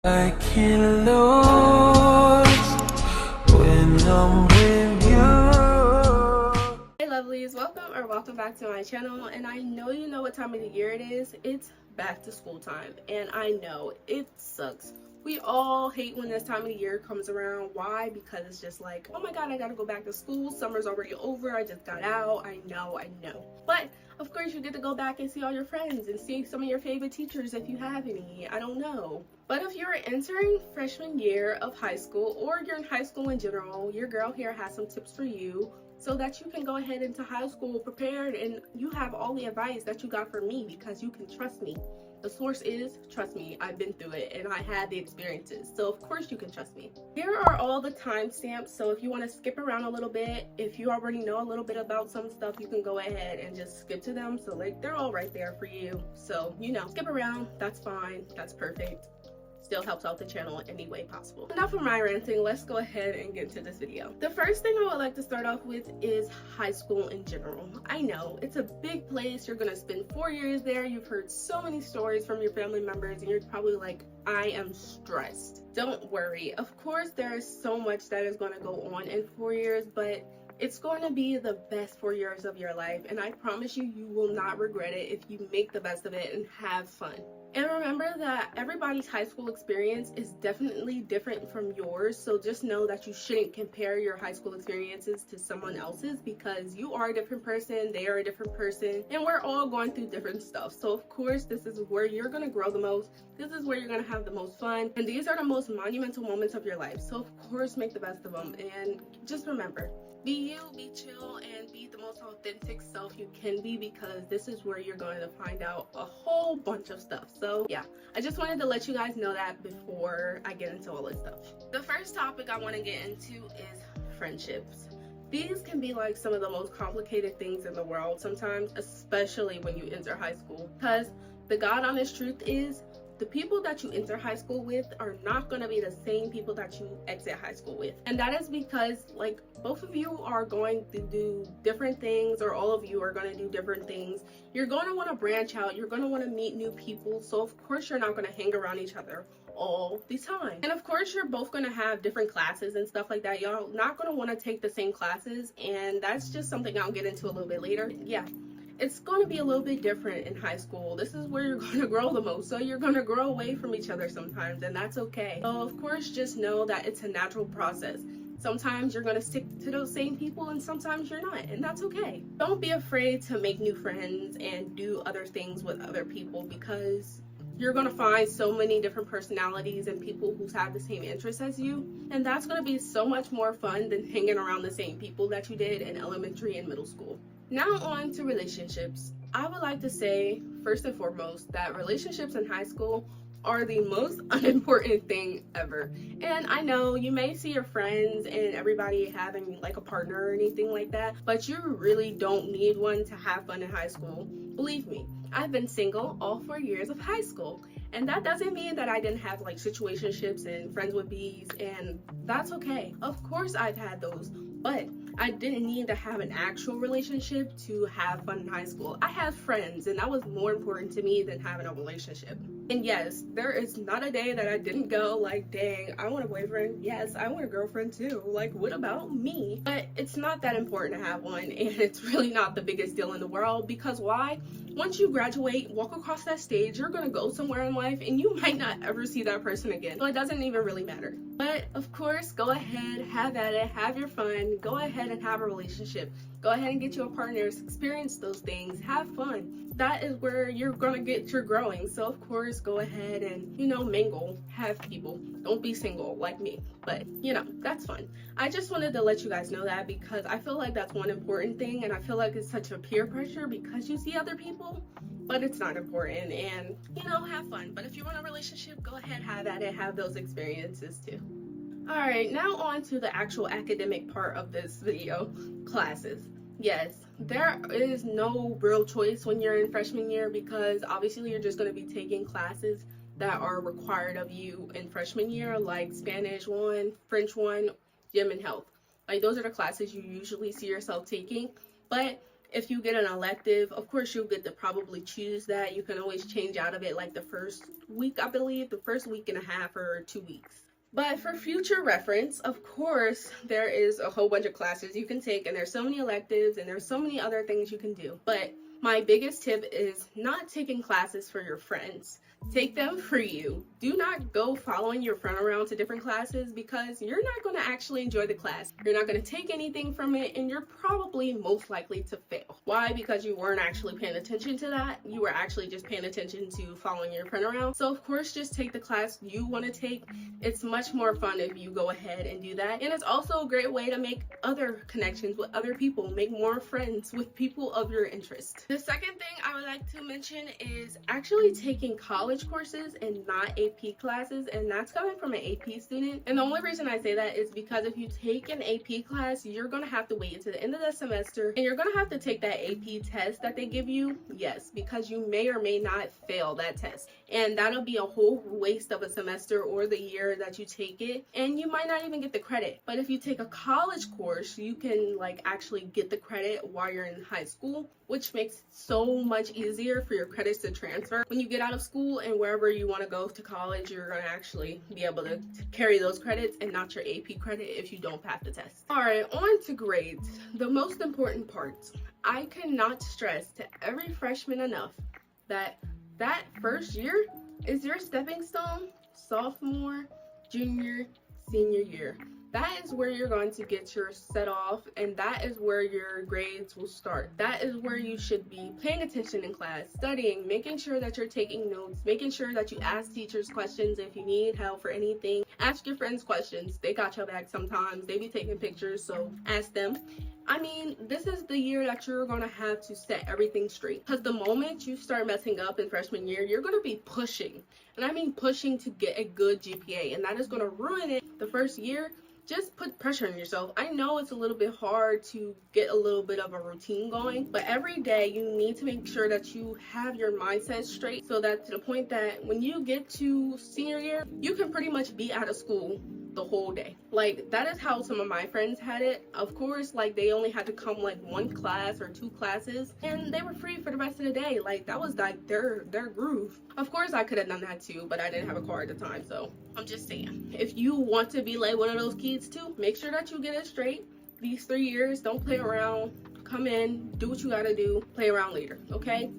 I can lose when I'm with you. Hey lovelies, welcome back to my channel. And I know you know what time of the year it is. It's back to school time, and I know it sucks. We all hate when this time of the year comes around. Why? Because it's just like, oh my god, I gotta go back to school. Summer's already over. I just got out. I know. But of course you get to go back and see all your friends and see some of your favorite teachers if you have any. I don't know. But if you're entering freshman year of high school, or you're in high school in general, your girl here has some tips for you so that you can go ahead into high school prepared and you have all the advice that you got from me, because you can trust me. The source is, trust me, I've been through it and I had the experiences, so of course you can trust me. Here are all the timestamps, so if you want to skip around a little bit, if you already know a little bit about some stuff, you can go ahead and just skip to them. So like, they're all right there for you, so you know, skip around, that's fine, that's perfect. Still helps out the channel in any way possible. Enough of my ranting, let's go ahead and get into this video. The first thing I would like to start off with is high school in general. I know it's a big place. You're gonna spend 4 years there. You've heard so many stories from your family members and you're probably like, I am stressed. Don't worry, of course there is so much that is going to go on in 4 years, but it's going to be the best 4 years of your life, and I promise you, you will not regret it if you make the best of it and have fun. And remember that everybody's high school experience is definitely different from yours, so just know that you shouldn't compare your high school experiences to someone else's, because you are a different person, they are a different person, and we're all going through different stuff. So of course, this is where you're going to grow the most, this is where you're going to have the most fun, and these are the most monumental moments of your life. So of course, make the best of them, and just remember, be you, be chill, and be the most authentic self you can be, because this is where you're going to find out a whole bunch of stuff. So yeah, I just wanted to let you guys know that before I get into all this stuff. The first topic I want to get into is friendships. These can be like some of the most complicated things in the world sometimes, especially when you enter high school, because the God honest truth is, the people that you enter high school with are not going to be the same people that you exit high school with. And that is because like both of you are going to do different things, or all of you are going to do different things. You're going to want to branch out. You're going to want to meet new people. So of course you're not going to hang around each other all the time. And of course you're both going to have different classes and stuff like that. Y'all not going to want to take the same classes, and that's just something I'll get into a little bit later. Yeah. It's going to be a little bit different in high school. This is where you're going to grow the most. So you're going to grow away from each other sometimes, and that's okay. So of course, just know that it's a natural process. Sometimes you're going to stick to those same people and sometimes you're not, and that's okay. Don't be afraid to make new friends and do other things with other people, because you're going to find so many different personalities and people who have the same interests as you, and that's going to be so much more fun than hanging around the same people that you did in elementary and middle school. Now on to relationships. I would like to say, first and foremost, that relationships in high school are the most unimportant thing ever. And I know you may see your friends and everybody having like a partner or anything like that, but you really don't need one to have fun in high school. Believe me, I've been single all 4 years of high school. And that doesn't mean that I didn't have like situationships and friends with bees, and that's okay. Of course I've had those, but I didn't need to have an actual relationship to have fun in high school. I had friends, and that was more important to me than having a relationship. And yes, there is not a day that I didn't go like, dang, I want a boyfriend. Yes, I want a girlfriend too. Like, what about me? But it's not that important to have one, and it's really not the biggest deal in the world, because why? Once you graduate, walk across that stage, you're gonna go somewhere in life and you might not ever see that person again. So it doesn't even really matter. But of course, go ahead, have at it, have your fun, go ahead and have a relationship. Go ahead and get you a partner, experience those things, have fun. That is where you're gonna get your growing. So of course, go ahead and, you know, mingle, have people. Don't be single like me, but you know, that's fun. I just wanted to let you guys know that, because I feel like that's one important thing, and I feel like it's such a peer pressure because you see other people, but it's not important, and you know, have fun. But if you want a relationship, go ahead, have at it, have those experiences too. Alright, now on to the actual academic part of this video, classes. Yes, there is no real choice when you're in freshman year, because obviously you're just going to be taking classes that are required of you in freshman year, like Spanish 1, French 1, gym and health. Like, those are the classes you usually see yourself taking. But If you get an elective, of course you'll get to probably choose that. You can always change out of it like the first week, I believe, the first week and a half or 2 weeks. But for future reference, of course, there is a whole bunch of classes you can take, and there's so many electives and there's so many other things you can do. But my biggest tip is not taking classes for your friends. Take them for you. Do not go following your friend around to different classes, because you're not going to actually enjoy the class. You're not going to take anything from it, and you're probably most likely to fail. Why? Because you weren't actually paying attention to that. You were actually just paying attention to following your friend around. So of course, just take the class you want to take. It's much more fun if you go ahead and do that. And it's also a great way to make other connections with other people, make more friends with people of your interest. The second thing I would like to mention is actually taking college courses and not AP classes, and that's coming from an AP student. And the only reason I say that is because if you take an AP class, you're gonna have to wait until the end of the semester, and you're gonna have to take that AP test that they give you. Yes, because you may or may not fail that test, and that'll be a whole waste of a semester or the year that you take it, and you might not even get the credit. But if you take a college course, you can like actually get the credit while you're in high school, which makes it so much easier for your credits to transfer when you get out of school, and wherever you want to go to college, you're going to actually be able to carry those credits and not your AP credit if you don't pass the test. All right, on to grades. The most important parts. I cannot stress to every freshman enough that that first year is your stepping stone, sophomore, junior, senior year. That is where you're going to get your set off, and that is where your grades will start. That is where you should be paying attention in class, studying, making sure that you're taking notes, making sure that you ask teachers questions if you need help for anything. Ask your friends questions. They got your back sometimes. They be taking pictures, so ask them. I mean, this is the year that you're going to have to set everything straight, because the moment you start messing up in freshman year, you're going to be pushing, and I mean pushing to get a good GPA, and that is going to ruin it the first year. Just put pressure on yourself. I know it's a little bit hard to get a little bit of a routine going, but every day you need to make sure that you have your mindset straight, so that to the point that when you get to senior year, you can pretty much be out of school the whole day. Like, that is how some of my friends had it. Of course, like, they only had to come like 1 class or 2 classes, and they were free for the rest of the day. Like, that was like their groove. Of course I could have done that too, but I didn't have a car at the time, so I'm just saying, if you want to be like one of those kids too, make sure that you get it straight these 3 years. Don't play around. Come in, do what you gotta do, play around later, okay?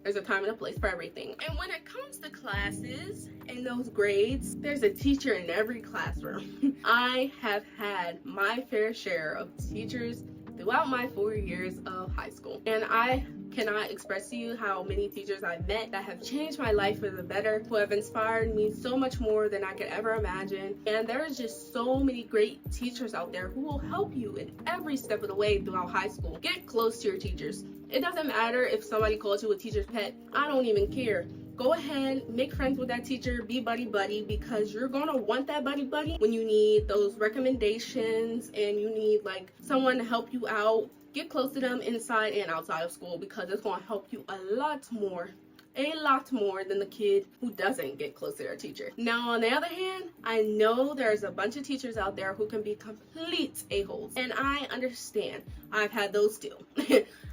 There's a time and a place for everything. And when it comes to classes and those grades, there's a teacher in every classroom. I have had my fair share of teachers throughout my 4 years of high school, and I cannot express to you how many teachers I've met that have changed my life for the better, who have inspired me so much more than I could ever imagine. And there's just so many great teachers out there who will help you in every step of the way throughout high school. Get close to your teachers. It doesn't matter if somebody calls you a teacher's pet. I don't even care. Go ahead, make friends with that teacher, be buddy-buddy, because you're gonna want that buddy-buddy when you need those recommendations and you need like someone to help you out. Get close to them inside and outside of school, because it's gonna help you a lot more than the kid who doesn't get close to their teacher. Now, on the other hand, I know there's a bunch of teachers out there who can be complete a-holes, and I understand. I've had those too.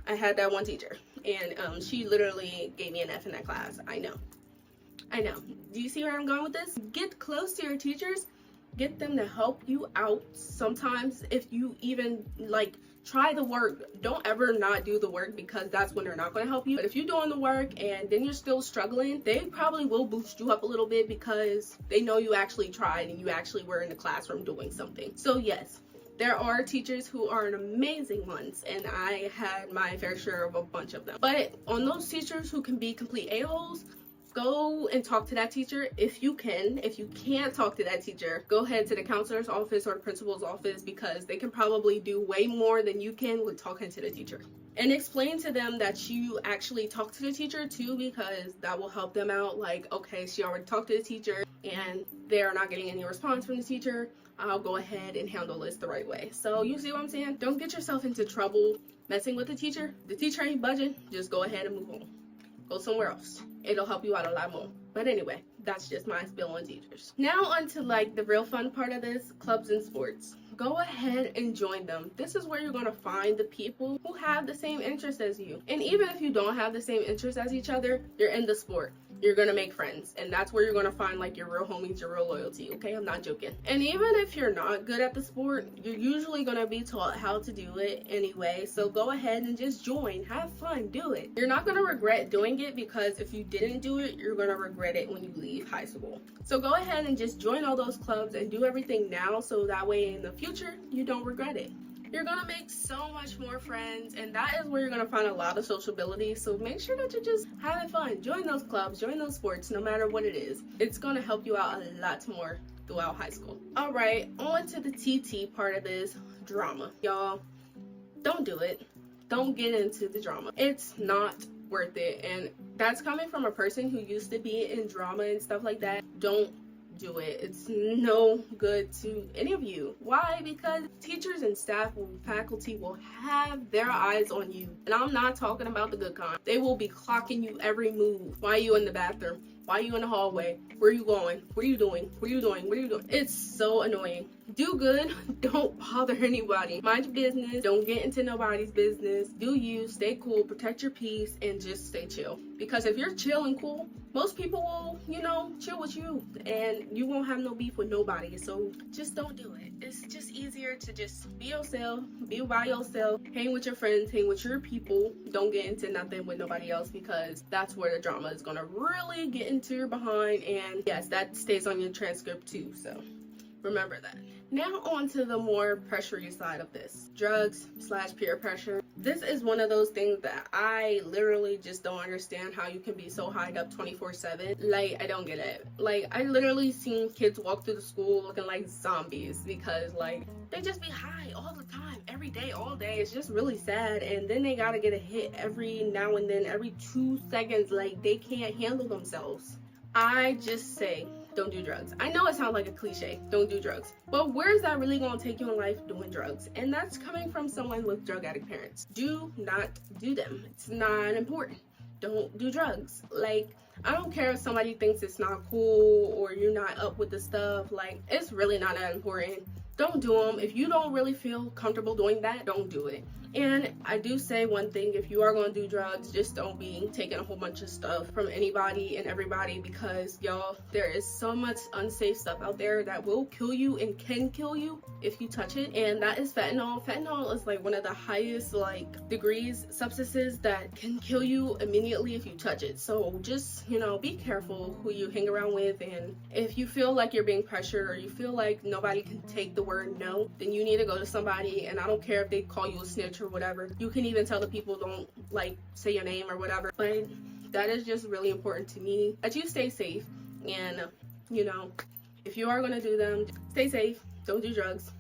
I had that one teacher, and she literally gave me an F in that class. I know. Do you see where I'm going with this? Get close to your teachers. Get them to help you out. Sometimes if you even like try the work, don't ever not do the work, because that's when they're not going to help you. But if you're doing the work and then you're still struggling, they probably will boost you up a little bit, because they know you actually tried and you actually were in the classroom doing something. So yes, there are teachers who are amazing ones, and I had my fair share of a bunch of them. But on those teachers who can be complete a-holes, go and talk to that teacher if you can. If you can't talk to that teacher, go ahead to the counselor's office or the principal's office, because they can probably do way more than you can with talking to the teacher. And explain to them that you actually talk to the teacher too, because that will help them out. Like, okay, she already talked to the teacher and they're not getting any response from the teacher. I'll go ahead and handle this the right way. So you see what I'm saying? Don't get yourself into trouble messing with the teacher. The teacher ain't budging. Just go ahead and move on. Go somewhere else. It'll help you out a lot more. But anyway, that's just my spill on teachers. Now on to like the real fun part of this, clubs and sports. Go ahead and join them. This is where you're going to find the people who have the same interests as you. And even if you don't have the same interests as each other, you're in the sport. You're going to make friends. And that's where you're going to find like your real homies, your real loyalty. Okay, I'm not joking. And even if you're not good at the sport, you're usually going to be taught how to do it anyway. So go ahead and just join. Have fun. Do it. You're not going to regret doing it, because if you didn't do it, you're going to regret it when you leave high school. So go ahead and just join all those clubs and do everything now, so that way in the future you don't regret it. You're gonna make so much more friends, and that is where you're gonna find a lot of sociability. So make sure that you're just having fun. Join those clubs, join those sports, no matter what it is. It's gonna help you out a lot more throughout high school. All right, on to the TT part of this, drama. Y'all, don't do it. Don't get into the drama. It's not worth it, and that's coming from a person who used to be in drama and stuff like that. Don't do it. It's no good to any of you. Why? Because teachers and staff and faculty will have their eyes on you, and I'm not talking about the good kind. They will be clocking you every move. Why are you in the bathroom? Why are you in the hallway? Where are you going? What are you doing? What are you doing? What are you doing? It's so annoying. Do good. Don't bother anybody. Mind your business. Don't get into nobody's business. Do you. Stay cool. Protect your peace. And just stay chill. Because if you're chill and cool, most people will, you know, chill with you. And you won't have no beef with nobody. So just don't do it. It's just easier to just be yourself. Be by yourself. Hang with your friends. Hang with your people. Don't get into nothing with nobody else, because that's where the drama is going to really get into your behind. And yes, that stays on your transcript too. So remember that. Now on to the more pressury side of this. Drugs / peer pressure. This is one of those things that I literally just don't understand, how you can be so hyped up 24/7. Like, I don't get it. Like, I literally seen kids walk through the school looking like zombies, because like they just be high all the time, every day, all day. It's just really sad. And then they gotta get a hit every now and then, every 2 seconds. Like, they can't handle themselves. I just say, don't do drugs. I know it sounds like a cliche, don't do drugs, but where is that really going to take you in life, doing drugs? And that's coming from someone with drug addict parents. Do not do them. It's not important. Don't do drugs. Like, I don't care if somebody thinks it's not cool or you're not up with the stuff. Like, it's really not that important. Don't do them. If you don't really feel comfortable doing that, don't do it. And I do say one thing: if you are going to do drugs, just don't be taking a whole bunch of stuff from anybody and everybody, because y'all, there is so much unsafe stuff out there that will kill you and can kill you if you touch it, and that is fentanyl. Fentanyl is like one of the highest like degrees substances that can kill you immediately if you touch it. So just, you know, be careful who you hang around with, and if you feel like you're being pressured or you feel like nobody can take the word no, then you need to go to somebody. And I don't care if they call you a snitch or whatever. You can even tell the people don't like say your name or whatever, but that is just really important to me, that you stay safe. And you know, if you are going to do them, stay safe. Don't do drugs.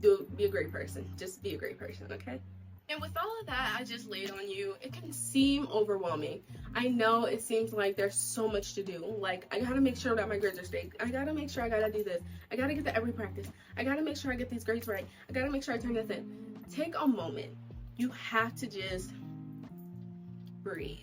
Be a great person. Just be a great person, okay? And with all of that I just laid on you, it can seem overwhelming. I know it seems like there's so much to do. Like, I gotta make sure that my grades are straight. I gotta make sure I gotta do this. I gotta get to every practice. I gotta make sure I get these grades right. I gotta make sure I turn this in. Take a moment. You have to just breathe.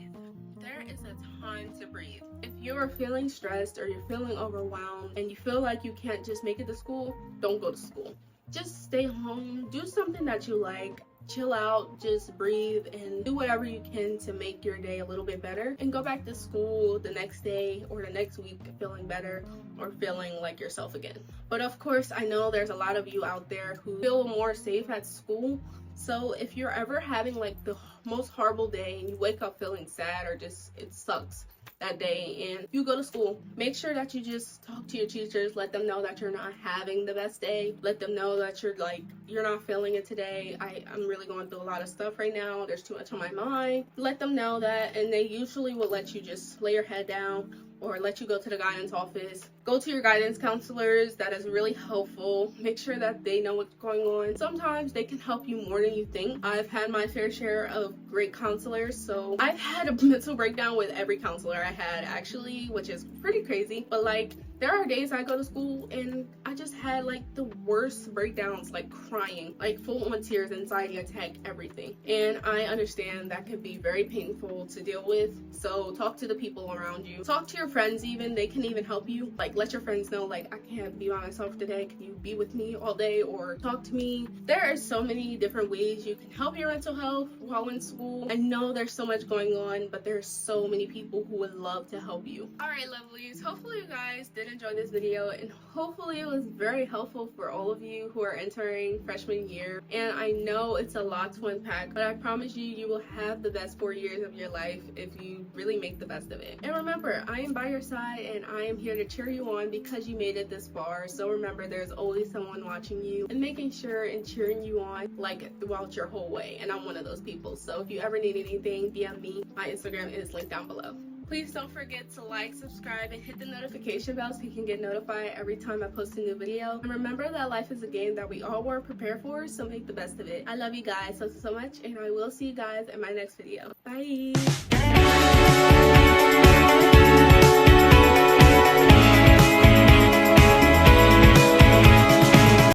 There is a time to breathe. If you're feeling stressed or you're feeling overwhelmed and you feel like you can't just make it to school, don't go to school. Just stay home. Do something that you like. Chill out, just breathe, and do whatever you can to make your day a little bit better, and go back to school the next day or the next week feeling better or feeling like yourself again. But of course, I know there's a lot of you out there who feel more safe at school. So if you're ever having like the most horrible day and you wake up feeling sad or just it sucks that day and you go to school, make sure that you just talk to your teachers. Let them know that you're not having the best day. Let them know that you're not feeling it today. I'm really going through a lot of stuff right now. There's too much on my mind. Let them know that, and they usually will let you just lay your head down or let you go to the guidance office. Go to your guidance counselors. That is really helpful. Make sure that they know what's going on. Sometimes they can help you more than you think. I've had my fair share of great counselors, so I've had a mental breakdown with every counselor I had, actually, which is pretty crazy. But like, There are days I go to school and I just had like the worst breakdowns, like crying, like full on tears, anxiety attack, everything. And I understand that can be very painful to deal with. So talk to the people around you. Talk to your friends even. They can even help you. Like let your friends know, like, I can't be by myself today. Can you be with me all day or talk to me? There are so many different ways you can help your mental health while in school. I know there's so much going on, but there's so many people who would love to help you. Alright lovelies, hopefully you guys did enjoy this video, and hopefully it was very helpful for all of you who are entering freshman year. And I know it's a lot to unpack, but I promise you, you will have the best 4 years of your life if you really make the best of it. And remember, I am by your side and I am here to cheer you on because you made it this far. So remember, there's always someone watching you and making sure and cheering you on like throughout your whole way. And I'm one of those people. So if you ever need anything, DM me. My Instagram is linked down below. Please don't forget to like, subscribe, and hit the notification bell so you can get notified every time I post a new video. And remember that life is a game that we all weren't prepared for, so make the best of it. I love you guys so much, and I will see you guys in my next video. Bye!